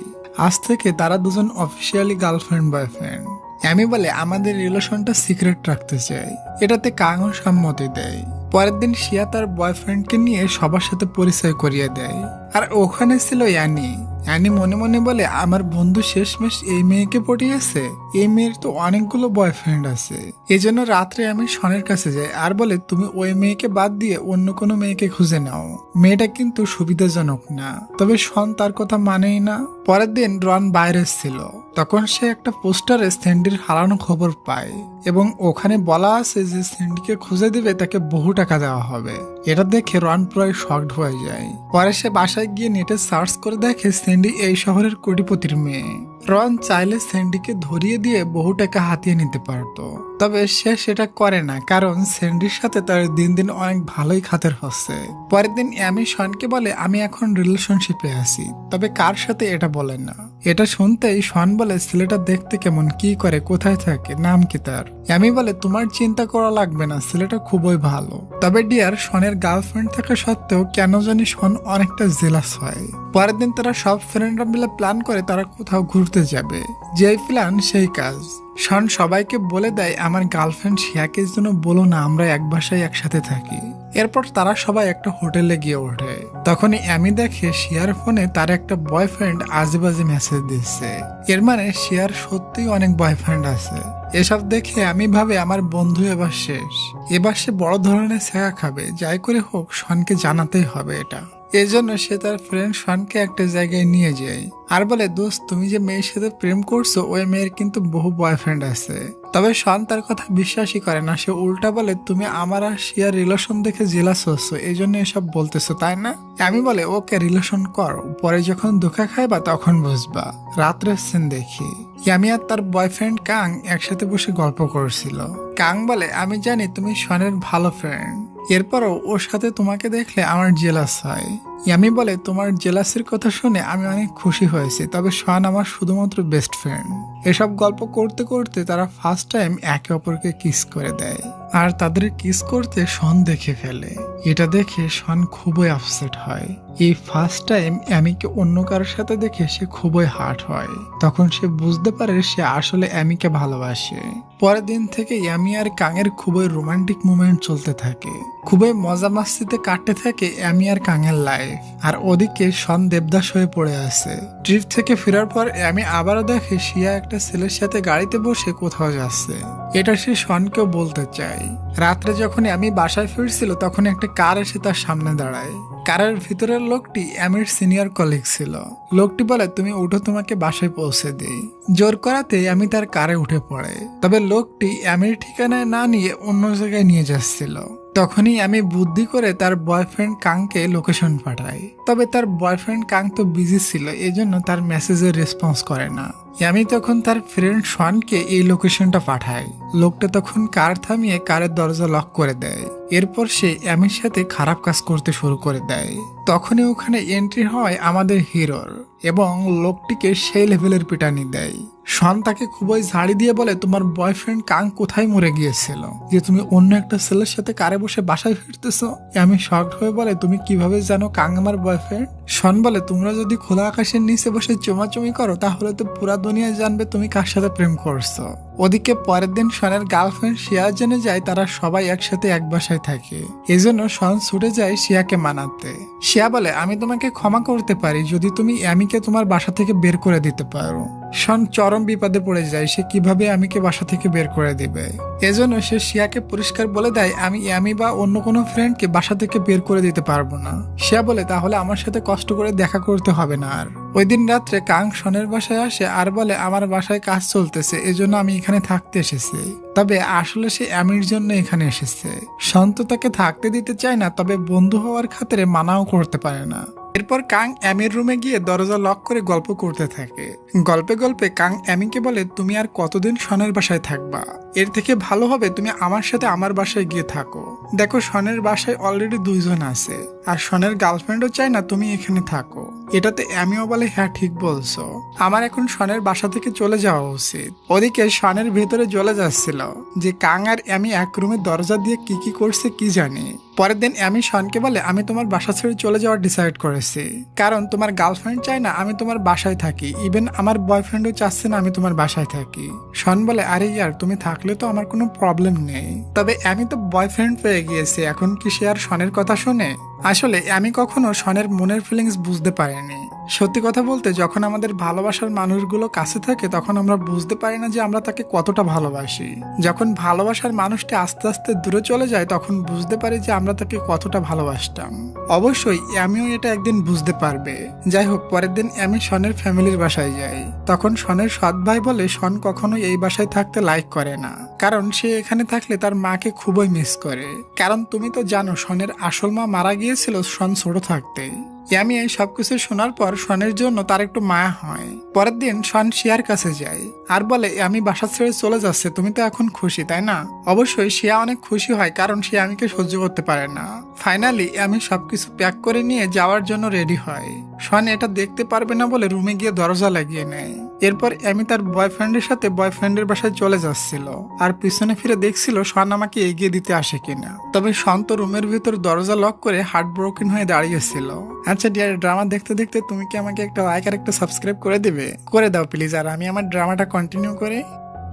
আজ থেকে তারা দুজন অফিসিয়ালি গার্লফ্রেন্ড বয়ফ্রেন্ড। অ্যামি বলে আমাদের রিলেশনটা সিক্রেট রাখতে চাই। এটাতে কাংও সম্মতি দেয়। পরের দিন শিয়া তার বয়ফ্রেন্ডকে নিয়ে সবার সাথে পরিচয় করিয়ে দেয়। আর ওখানে ছিল অ্যানি। অ্যানি মনে মনে বলে আমার বন্ধু শেষমেশ এই মেয়েকে পটিয়েছে, এই মেয়ের তো অনেকগুলো বয়ফ্রেন্ড আছে। এজন্য রাত্রে আমি শনের কাছে যাই আর বলে তুমি ওই মেয়েকে বাদ দিয়ে অন্য কোনো মেয়েকে খুঁজে নাও, মেয়েটা কিন্তু সুবিধাজনক না। তবে শন তার কথা মানেই না। পরের দিন রন বাইরে ছিল। তখন সে একটা পোস্টারে স্যান্ডির হারানো খবর পায় এবং ওখানে বলা আছে যে স্যান্ডিকে খুঁজে দিবে তাকে বহু টাকা দেওয়া হবে। এটা দেখে রন প্রায় শকড হয়ে যায়। পরে সে বাসায় গিয়ে নেটে সার্চ করে দেখে স্যান্ডি এই শহরের কোটিপতির মেয়ে। রন চাইলে স্যান্ডিকে ধরিয়ে দিয়ে বহু টাকা হাতিয়ে নিতে পারতো, তবে সে সেটা করে না, কারণ স্যান্ডির সাথে তার দিন দিন অনেক ভালোই খাতির হচ্ছে। পরের দিন অ্যামি শনকে বলে আমি এখন রিলেশনশিপে আছি, তবে কার সাথে এটা বলে না। এটা শুনতেই শন বলে ছেলেটা দেখতে কেমন, কি করে, কোথায় থাকে, নাম কি তার। অ্যামি বলে তোমার চিন্তা করা লাগবে না, ছেলেটা খুবই ভালো। তবে ডিয়ার শনের গার্লফ্রেন্ড থাকা সত্ত্বেও কেন জানি শন অনেকটা জেলাস হয়। পরের দিন তারা সব ফ্রেন্ডরা মিলে প্ল্যান করে তারা কোথাও ঘুরতে যাবে। যেই প্ল্যান সেই কাজ। শন সবাইকে বলে দেয় আমার গার্লফ্রেন্ড শিয়াকে জন্য বলো না, আমরা এক বাসায় একসাথে থাকি। এরপর তারা সবাই একটা হোটেলে গিয়ে ওঠে। তখনই অ্যামি দেখে শিয়ার ফোনে তার একটা বয়ফ্রেন্ড আজেবাজে মেসেজ দিচ্ছে। এর মানে শিয়ার সত্যিই অনেক বয়ফ্রেন্ড আছে। এসব দেখে আমি ভাবে আমার বন্ধু এবার শেষ, এবার সে বড় ধরনের ছ্যাঁকা খাবে। যাই করে হোক শনকে জানাতেই হবে এটা। এজন্য সে তার ফ্রেন্ড শনকে একটা জায়গায় নিয়ে যায় আর বলে দোস্ত তুমি যে মেয়ের সাথে প্রেম করছো ওই মেয়ের কিন্তু বহু বয়ফ্রেন্ড আছে। তবে শন তার কথা বিশ্বাসই করে না। সে উল্টা বলে তুমি আমার আর শিয়ার রিলেশন দেখে জেলাস হচ্ছ, এই জন্য এসব বলতেছো তাই না। আমি বলে ওকে রিলেশন কর, পরে যখন ধোঁকা খাইবা তখন বুঝবা। রাত্রের সিন দেখি ইয়ামি আর তার বয়ফ্রেন্ড কাং একসাথে বসে গল্প করছিল। কাং বলে আমি জানি তুমি শনের ভালো ফ্রেন্ড, এরপরও ওর সাথে তোমাকে দেখলে আমার জেলাস হয়। ইয়ামি বলে, তোমার জেলাসির কথা শুনে আমি অনেক খুশি হয়েছি, তবে শন আমার শুধুমাত্র বেস্ট ফ্রেন্ড। এসব গল্প করতে করতে তারা ফার্স্ট টাইম একে অপরকে কিস করে দেয়, আর তাদের কিস করতে শন দেখে ফেলে। এটা দেখে শন খুবই আপসেট হয়। এই ফার্স্ট টাইম অ্যামিকে অন্য কারোর সাথে দেখে সে খুবই হার্ট হয়। তখন সে বুঝতে পারে সে আসলে অ্যামিকে ভালোবাসে। পরের দিন থেকে অ্যামি আর কাঙের খুবই রোমান্টিক মুভমেন্ট চলতে থাকে। খুবই মজা মাস্তিতে কাটতে থাকে অ্যামি আর কাঙের লাইফ। আর ওদিকে শন দেবদাস হয়ে পড়ে আছে। ট্রিপ থেকে ফেরার পর অ্যামি আবারও দেখে শিয়া একটা ছেলের সাথে গাড়িতে বসে কোথাও যাচ্ছে। এটা সে শনকেও বলতে চায়। রাত্রে যখন অ্যামি বাসায় ফিরছিল তখন একটা কার এসে তার সামনে দাঁড়ায়। কারের ভিতরের লোকটি অ্যামির সিনিয়র কলিগ ছিল। লোকটি বলে, তুমি উঠো, তোমাকে বাসায় পৌঁছে দিই। জোর করাতে অ্যামি তার কারে উঠে পড়ে। তবে লোকটি অ্যামির ঠিকানায় না নিয়ে অন্য জায়গায় নিয়ে যাচ্ছিল। তখনই আমি বুদ্ধি করে তার বয়ফ্রেন্ড কাংকে লোকেশন পাঠাই। তবে তার বয়ফ্রেন্ড কাং তো বিজি ছিল, এজন্য তার মেসেজের রেসপন্স করে না। আমি তখন তার ফ্রেন্ড শনকে এই লোকেশনটা পাঠায়। লোকটা তখন কার থামিয়ে কারের দরজা লক করে দেয়। এরপর সে অ্যামির সাথে খারাপ কাজ করতে শুরু করে দেয়। তখনই ওখানে এন্ট্রি হয় আমাদের হিরোর, এবং লোকটিকে সেই লেভেলের পিটানি দেয়। শন তাকে খুবই ঝাড়ি দিয়ে বলে, তোমার বয়ফ্রেন্ড কাং কোথায় মরে গিয়েছিল যে তুমি অন্য একটা ছেলের সাথে কারে বসে বাসায় ফিরতেছ? আমি শকড হয়ে বলে, তুমি কিভাবে জানো কাং আমার বয়ফ্রেন্ড? শন বলে, তোমরা যদি খোলা আকাশের নিচে বসে চুমাচুমি করো তাহলে তো পুরা দুনিয়া জানবে তুমি কার সাথে প্রেম করছো। ওদিকে পরের দিন শনের গার্লফ্রেন্ড শিয়া জেনে যায় তারা সবাই একসাথে এক বাসায় থাকে। এজন্য শন ছুটে যায় শিয়াকে মানাতে। শিয়া বলে, আমি তোমাকে ক্ষমা করতে পারি যদি তুমি অ্যামিকে তোমার বাসা থেকে বের করে দিতে পারো। শন চরম বিপদে পড়ে যায়, সে কিভাবে অ্যামিকে বাসা থেকে বের করে দিবে। এজন্য সে শিয়াকে পরিষ্কার বলে দেয়, আমি অ্যামি বা অন্য কোনো ফ্রেন্ডকে বাসা থেকে বের করে দিতে পারবো না। শিয়া বলে, তাহলে আমার সাথে কষ্ট করে দেখা করতে হবে না আর। ওই দিন রাত্রে কাং শনের বাসায় আসে আর বলে, আমার বাসায় কাজ চলতেছে, এজন্য আমি এখানে থাকতে এসেছি। তবে আসলে সে অ্যামির জন্য এখানে এসেছে। শন তো তাকে থাকতে দিতে চায় না, তবে বন্ধু হওয়ার খাতিরে মানাও করতে পারে না। এরপর কাং অ্যামির রুমে গিয়ে দরজা লক করে গল্প করতে থাকে। গল্পে গল্পে কাং অ্যামিকে বলে, তুমি আর কতদিন শনের বাসায় থাকবা? এর থেকে ভালো হবে তুমি আমার সাথে আমার বাসায় গিয়ে থাকো। দেখো, শনের বাসায় অলরেডি 2 জন আছে, আর শনের গার্লফ্রেন্ডও চায় না তুমি এখানে থাকো। এটাতে অ্যামিও বলে, হ্যাঁ ঠিক বলছো, আমার এখন শনের বাসা থেকে চলে যাওয়া উচিত। ওদিকে শনের ভেতরে জ্বলে যাচ্ছিল যে কাং আর অ্যামি এক রুমে দরজা দিয়ে কি কি করছে কি জানি। পরের দিন অ্যামি শনকে বলে, আমি তোমার বাসা ছেড়ে চলে যাওয়ার ডিসাইড করেছি, কারণ তোমার গার্লফ্রেন্ড চায় না আমি তোমার বাসায় থাকি, ইভেন আমার বয়ফ্রেন্ডও চাচ্ছে না আমি তোমার বাসায় থাকি। শন বলে, আরে ইয়ার, তুমি থাকলে তো আমার কোনো প্রবলেম নেই, তবে আমি তো বয়ফ্রেন্ড পেয়ে গিয়েছি, এখন কি সে আর শনের কথা শোনে? আসলে আমি কখনো শনের মনের ফিলিংস বুঝতে পারিনি। সত্যি কথা বলতে, যখন আমাদের ভালোবাসার মানুষগুলো কাছে থাকে তখন আমরা বুঝতে পারি না যে আমরা তাকে কতটা ভালোবাসি। যখন ভালোবাসার মানুষটি আস্তে আস্তে দূরে চলে যায় তখন বুঝতে পারি যে আমরা তাকে কতটা ভালোবাসতাম। অবশ্যই অ্যামিও এটা একদিন বুঝতে পারবে। যাই হোক, পরের দিন অ্যামি শনের ফ্যামিলির বাসায় যায়। তখন শনের সৎ ভাই বলে, শন কখনো এই বাসায় থাকতে লাইক করে না, কারণ সে এখানে থাকলে তার মাকে খুবই মিস করে। কারণ তুমি তো জানো শনের আসল মা মারা গিয়েছিল শন ছোট থাকতেই। অ্যামি এই সবকিছু শোনার পর শনের জন্য তার একটু মায়া হয়। পরের দিন শন শিয়ার কাছে যায় আর বলে, আমি বাসা ছেড়ে চলে যাচ্ছে, তুমি তো এখন খুশি তাই না? অবশ্যই শিয়া অনেক খুশি হয়, কারণ সে আমিকে সহ্য করতে পারে না। ফাইনালি আমি সবকিছু প্যাক করে নিয়ে যাওয়ার জন্য রেডি হয়। শন এটা দেখতে পারবে না বলে রুমে গিয়ে দরজা লাগিয়ে নেয়। এরপর আমি তার বয়ফ্রেন্ডের সাথে বয়ফ্রেন্ডের বাসায় চলে যাচ্ছিল, আর পিছনে ফিরে দেখছিল শন আমাকে এগিয়ে দিতে আসে কিনা। তবে শন তো রুমের ভিতর দরজা লক করে হার্ট ব্রোকেন হয়ে দাঁড়িয়েছিল। আচ্ছা ডিয়ার, ড্রামা দেখতে দেখতে তুমি কি আমাকে একটা লাইক আর একটা সাবস্ক্রাইব করে দিবে? করে দাও প্লিজ, আর আমি আমার ড্রামাটা কন্টিনিউ করি।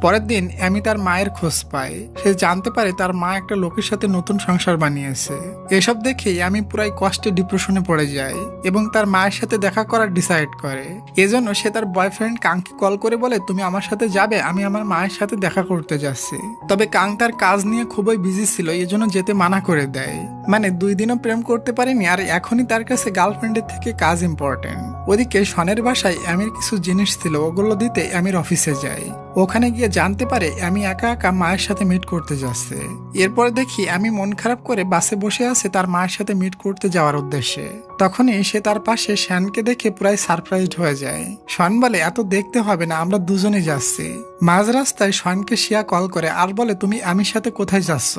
পরের দিন আমি তার মায়ের খোঁজ পাই। সে জানতে পারে তার মা একটা লোকের সাথে নতুন সংসার বানিয়েছে। এসব দেখেই আমি পুরাই কষ্টে ডিপ্রেশনে পড়ে যাই এবং তার মায়ের সাথে দেখা করার ডিসাইড করে। এজন্য সে তার বয়ফ্রেন্ড কাংকে কল করে বলে, তুমি আমার সাথে যাবে, আমি আমার মায়ের সাথে দেখা করতে যাচ্ছি। তবে কাং তার কাজ নিয়ে খুবই বিজি ছিল, এজন্য যেতে মানা করে দেয়। মানে 2 দিনও প্রেম করতে পারেনি, আর এখনই তার কাছে গার্লফ্রেন্ডের থেকে কাজ ইম্পর্টেন্ট। ওদিকে শনের বাসায় আমির কিছু জিনিস ছিল, ওগুলো দিতে আমির অফিসে যায়। ওখানে গিয়ে জানতে পারে আমি একা একা মায়ের সাথে মিট করতে যাচ্ছে। এরপর দেখি আমি মন খারাপ করে বাসে বসে আছে তার মায়ের সাথে মিট করতে যাওয়ার উদ্দেশ্যে। তখনই সে তার পাশে শ্যানকে দেখে পুরাই সারপ্রাইজড হয়ে যায়। শন বলে এত দেখতে হবে না, আমরা দুজনে যাচ্ছি। মাঝ রাস্তায় শনকে শিয়া কল করে আর বলে তুমি আমির সাথে কোথায় যাচ্ছ,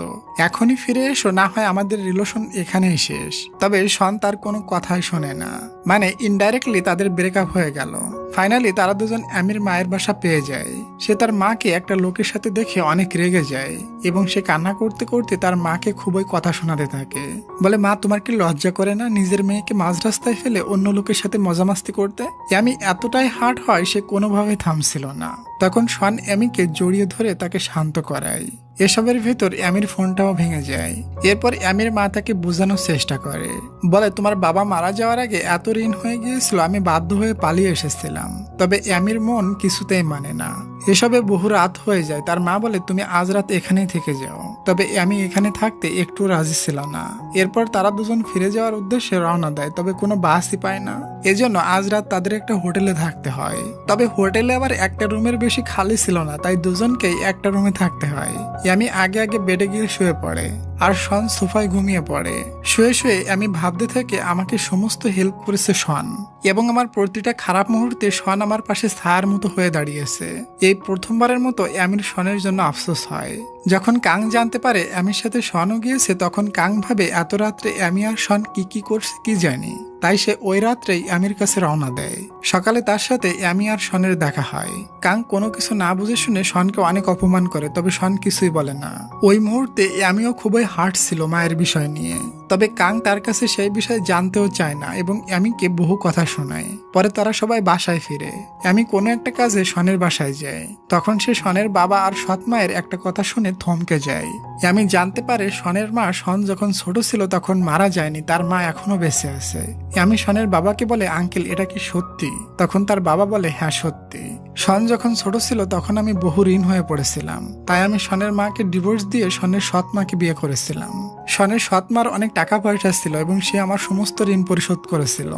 এখনই ফিরে এসো, না হয় আমাদের রিলেশন এখানেই শেষ। তবে শন তার কোনো কথাই শোনে না, মানে ইনডাইরেক্টলি তাদের ব্রেকআপ হয়ে গেল। ফাইনালি তারা দুজন আমির মায়ের বাসা পেয়ে যায়। সে তার মাকে একটা লোকের সাথে দেখে অনেক রেগে যায় এবং সে কান্না করতে করতে তার মাকে খুবই কথা শোনাতে থাকে। বলে মা তোমার কি লজ্জা করে না নিজের মেয়েকে মাঝ রাস্তায় ফেলে অন্য লোকের সাথে মজামাস্তি করতে? আমি এতটাই হার্ট হয় সে কোনোভাবে থামছিল না। তখন শন এমিকে জড়িয়ে ধরে তাকে শান্ত করায়। এসবের ভেতর অ্যামির ফোনটাও ভেঙে যায়। এরপর অ্যামির মা তাকে বোঝানোর চেষ্টা করে, বলে তোমার বাবা মারা যাওয়ার আগে এত ঋণ হয়ে গিয়েছিল আমি বাধ্য হয়ে পালিয়ে এসেছিলাম। তবে অ্যামির মন কিছুতেই মানে না। এসবে বহু রাত হয়ে যায়। তার মা বলে তুমি আজ রাত এখানেই থেকে যাও। তবে অ্যামি এখানে থাকতে একটু রাজি ছিল না। এরপর তারা দুজন ফিরে যাওয়ার উদ্দেশ্যে রওনা দেয়, তবে কোনো বাসই পায় না। এজন্য আজ রাত তাদের একটা হোটেলে থাকতে হয়। তবে হোটেলে আবার একটা রুমের বেশি খালি ছিল না, তাই দুজনকেই একটা রুমে থাকতে হয়। আমি আগে আগে বেডে গিয়ে শুয়ে পড়ে আর শন সোফায় ঘুমিয়ে পড়ে। শুয়ে শুয়ে আমি ভাবতে থেকে আমাকে সমস্ত হেল্প করেছে শন, এবং আমার প্রতিটা খারাপ মুহূর্তে শন আমার পাশে ছায়ার মতো হয়ে দাঁড়িয়েছে। এই প্রথমবারের মতো অ্যামির শনের জন্য আফসোস হয়। যখন কাং জানতে পারে অ্যামির সাথে শনও গিয়েছে, তখন কাং ভাবে এত রাত্রে অ্যামি আর শন কি করছে কি জানি, তাই সে ওই রাত্রেই অ্যামির কাছে রওনা দেয়। সকালে তার সাথে অ্যামি আর শনের দেখা হয়। কাং কোনো কিছু না বুঝে শুনে শনকে অনেক অপমান করে, তবে শন কিছুই বলে না। ওই মুহূর্তে অ্যামিও খুবই হার্ট ছিল মায়ের বিষয় নিয়ে। তবে কাং তার কাছে সেই বিষয়ে জানতেও চায় না এবং অ্যামিকে বহু কথা শোনায়। পরে তারা সবাই বাসায় ফিরে। অ্যামি কোনো একটা কাজে শনের বাসায় যায়। তখন সে শনের বাবা আর সৎ মায়ের একটা কথা শুনে থমকে যায়। অ্যামি জানতে পারে শনের মা শন যখন ছোট ছিল তখন মারা যায়নি, তার মা এখনো বেঁচে আছে। অ্যামি শনের বাবাকে বলে আঙ্কেল এটা কি সত্যি? তখন তার বাবা বলে হ্যাঁ সত্যি। শন যখন ছোট ছিল তখন আমি বহু ঋণ হয়ে পড়েছিলাম, তাই আমি শনের মাকে ডিভোর্স দিয়ে শনের সৎ মাকে বিয়ে করেছিলাম। শনের সৎ মার অনেক টাকা পয়সা ছিল এবং সে আমার সমস্ত ঋণ পরিশোধ করেছিল।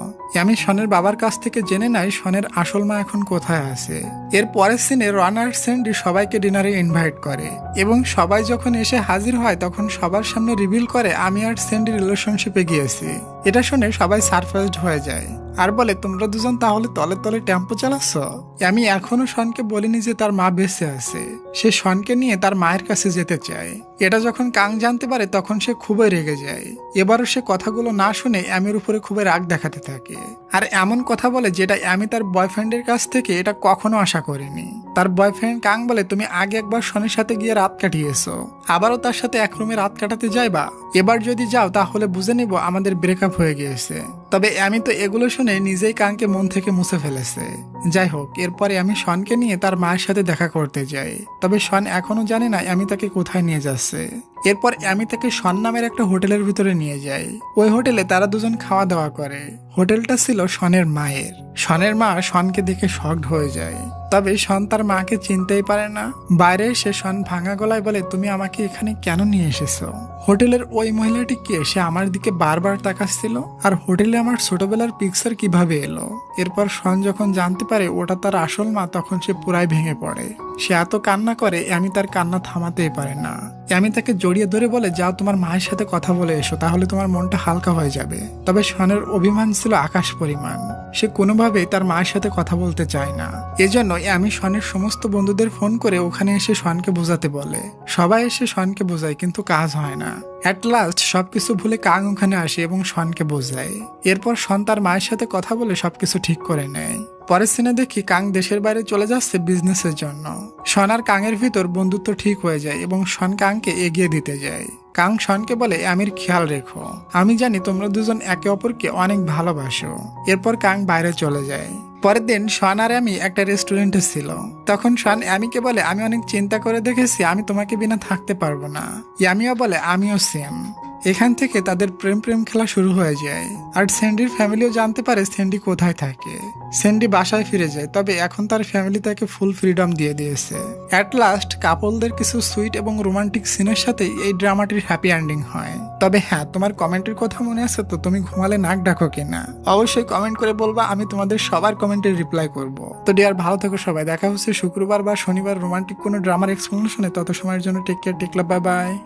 আমি শনের বাবার কাছ থেকে জেনে নাই শনের আসল মা এখন কোথায় আছে। এর পরের সিনে রানার সেন্ডি সবাইকে ডিনারে ইনভাইট করে এবং সবাই যখন এসে হাজির হয় তখন সবার সামনে রিভিল করে আমি আর সেন্ডি রিলেশনশিপে গিয়েছি। এটা শুনে সবাই সারপ্রাইজড হয়ে যায় আর বলে তোমরা দুজন তাহলে তলে তলে টেম্পো চালাচ্ছ? আমি এখনো শনকে বলিনি যে তার মা বেঁচে আছে। সে শনকে নিয়ে তার মায়ের কাছে যেতে চায়। এটা যখন কাং জানতে পারে তখন সে খুবই রেগে যায়। এবারও সে কথাগুলো না শুনে অ্যামির উপরে খুবই রাগ দেখাতে থাকে আর এমন কথা বলে যেটা অ্যামি তার বয়ফ্রেন্ডের কাছ থেকে এটা কখনো আশা করেনি। তার বয়ফ্রেন্ড কাং বলে তুমি আগে একবার শনের সাথে গিয়ে রাত কাটিয়েছো, আবারও তার সাথে এক রুমে রাত কাটাতে যাইবা? এবার যদি যাও তাহলে বুঝে নিব আমাদের ব্রেকআপ হয়ে গিয়েছে। তবে অ্যামি তো এগুলো শুনে নিজেই কাংকে মন থেকে মুছে ফেলেছে। যাই হোক, এরপরে আমি শনকে নিয়ে তার মায়ের সাথে দেখা করতে যাই। তবে শন এখনো জানে না আমি তাকে কোথায় নিয়ে যাচ্ছে। এরপর আমি তাকে শন নামের একটা হোটেলের ভিতরে নিয়ে যাই। ওই হোটেলে তারা দুজন খাওয়া দাওয়া করে। হোটেলটা ছিল শনের মায়ের। শনের মা শনকে দেখে শকড হয়ে যায়। তবে শন তার মাকে চিনতেই পারে না। বাইরে এসে শন ভাঙা গলায় বলে তুমি আমাকে এখানে কেন নিয়ে এসেছো? হোটেলের ওই মহিলাটি কে? সে আমার দিকে বারবার তাকাচ্ছিল। আর হোটেলে আমার ছোটবেলার পিকচার কিভাবে এলো? এরপর শন যখন জানতে পারে ওটা তার আসল মা তখন সে পুরাই ভেঙে পড়ে। সে এত কান্না করে আমি তার কান্না থামাতেই পারে না। আমি তাকে জড়িয়ে ধরে বলে যাও তোমার মায়ের সাথে কথা বলে এসো, তাহলে তোমার মনটা হালকা হয়ে যাবে। তবে শনের অভিমান ছিল আকাশ পরিমাণ। সে কোনোভাবেই তার মায়ের সাথে কথা বলতে চায় না। এজন্য আমি শনের সমস্ত বন্ধুদের ফোন করে ওখানে এসে শনকে বোঝাতে বলে। সবাই এসে শনকে বোঝায় কিন্তু কাজ হয় না। অ্যাট লাস্ট সবকিছু ভুলে কাং ওখানে আসে এবং শনকে বোঝায়। এরপর শন তার মায়ের সাথে কথা বলে সবকিছু ঠিক করে নেয়। পরের সিনে দেখি কাং দেশের বাইরে চলে যাচ্ছে বিজনেসের জন্য। শন আর কাংয়ের ভিতর বন্ধুত্ব ঠিক হয়ে যায় এবং শন কাংকে এগিয়ে দিতে যায়। কাং শনকে বলে আমির খেয়াল রেখো, আমি জানি তোমরা দুজন একে অপরকে অনেক ভালোবাসো। এরপর কাং বাইরে চলে যায়। পরের দিন শন আর আমি একটা রেস্টুরেন্টে ছিল। তখন শন অ্যামিকে বলে আমি অনেক চিন্তা করে দেখেছি আমি তোমাকে বিনা থাকতে পারবো না। ইয়ামিও বলে আমিও সেম। এখান থেকে তাদের প্রেম প্রেম খেলা শুরু হয়ে যায়। আর স্যান্ডির ফ্যামিলিও জানতে পারে স্যান্ডি কোথায় থাকে। স্যান্ডি বাসায় ফিরে যায়, তবে এখন তার ফ্যামিলি তাকে ফুল ফ্রিডম দিয়ে দিয়েছে। অ্যাট লাস্ট কাপলদের কিছু সুইট এবং রোমান্টিক সিনের সাথে এই ড্রামাটির হ্যাপি এন্ডিং হয়। তবে হ্যাঁ, তোমার কমেন্টের কথা মনে আছে তো? তুমি ঘুমালে নাক ডাকো কিনা? অবশ্যই কমেন্ট করে বলবা, আমি তোমাদের সবার কমেন্টে রিপ্লাই করব। তো ডিয়ার, ভালো থেকো সবাই। দেখা হচ্ছে শুক্রবার বা শনিবার রোমান্টিক কোনো ড্রামার এক্সপ্লেনেশনে। তত সময়ের জন্য টেক কেয়ার, টেক লাভ, বাই বাই।